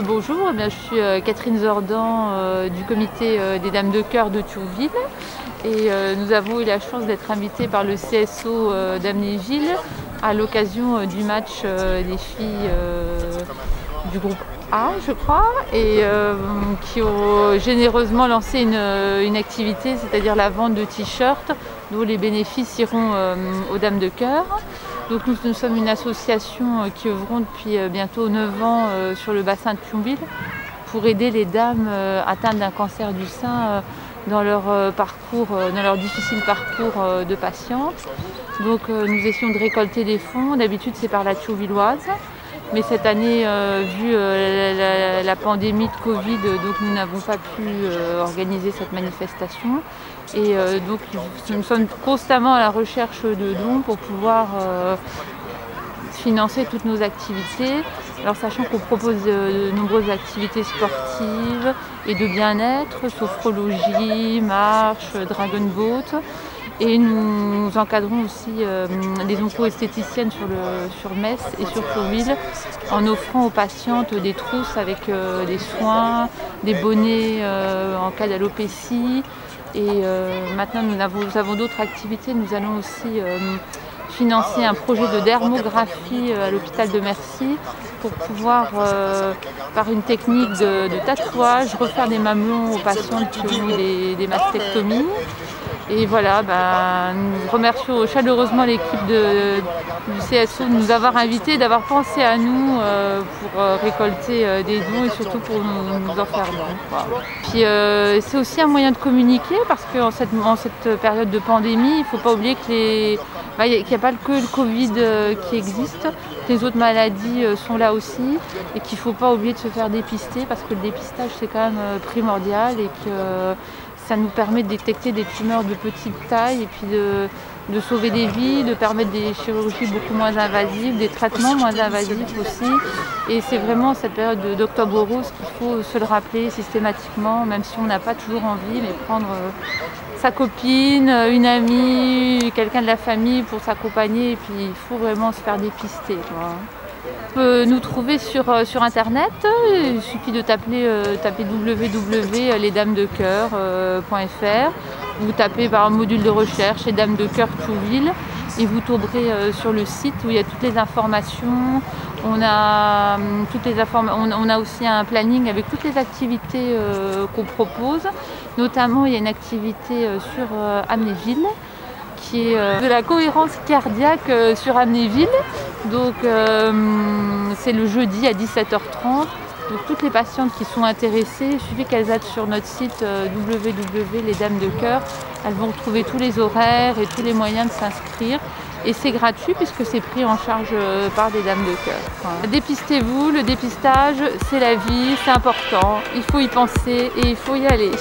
Bonjour, je suis Catherine Zordan du comité des Dames de Cœur de Thionville et nous avons eu la chance d'être invités par le CSO d'Amnéville à l'occasion du match des filles du groupe A, je crois, et qui ont généreusement lancé une activité, c'est-à-dire la vente de t-shirts dont les bénéfices iront aux Dames de Cœur. Donc nous sommes une association qui œuvrons depuis bientôt 9 ans sur le bassin de Thionville pour aider les dames atteintes d'un cancer du sein dans leur parcours, dans leur difficile parcours de patiente. Donc nous essayons de récolter des fonds, d'habitude c'est par la Thionvilloise. Mais cette année, vu la pandémie de Covid, donc nous n'avons pas pu organiser cette manifestation. Et donc nous sommes constamment à la recherche de dons pour pouvoir financer toutes nos activités. Alors sachant qu'on propose de nombreuses activités sportives et de bien-être, sophrologie, marche, dragon boat. Et nous encadrons aussi des onco-esthéticiennes sur Metz et sur Thionville en offrant aux patientes des trousses avec des soins, des bonnets en cas d'alopécie. Et maintenant nous avons d'autres activités. Nous allons aussi financer un projet de dermographie à l'hôpital de Mercy pour pouvoir, par une technique de tatouage, refaire des mamelons aux patientes qui ont eu des mastectomies. Et voilà, nous remercions chaleureusement l'équipe du CSO de nous avoir invités, d'avoir pensé à nous pour récolter des dons et surtout pour nous en faire don. Puis c'est aussi un moyen de communiquer parce qu'en cette période de pandémie, il ne faut pas oublier qu'il n'y a pas que le Covid qui existe, que les autres maladies sont là aussi et qu'il ne faut pas oublier de se faire dépister parce que le dépistage c'est quand même primordial et que ça nous permet de détecter des tumeurs de petite taille et puis de sauver des vies, de permettre des chirurgies beaucoup moins invasives, des traitements moins invasifs aussi. Et c'est vraiment cette période d'Octobre Rose qu'il faut se le rappeler systématiquement, même si on n'a pas toujours envie, mais prendre sa copine, une amie, quelqu'un de la famille pour s'accompagner et puis il faut vraiment se faire dépister, quoi. On peut nous trouver sur internet, il suffit de taper www.lesdamesdecoeur.fr. Vous tapez par un module de recherche les Dames de Cœur Thionville et vous tomberez sur le site où il y a toutes les informations. On a aussi un planning avec toutes les activités qu'on propose. Notamment il y a une activité sur Amnéville qui est de la cohérence cardiaque sur Amnéville. Donc c'est le jeudi à 17h30. Donc toutes les patientes qui sont intéressées, il suffit qu'elles aillent sur notre site www.lesdamesdecoeur. Elles vont retrouver tous les horaires et tous les moyens de s'inscrire. Et c'est gratuit puisque c'est pris en charge par des Dames de Cœur. Enfin, dépistez-vous, le dépistage c'est la vie, c'est important, il faut y penser et il faut y aller.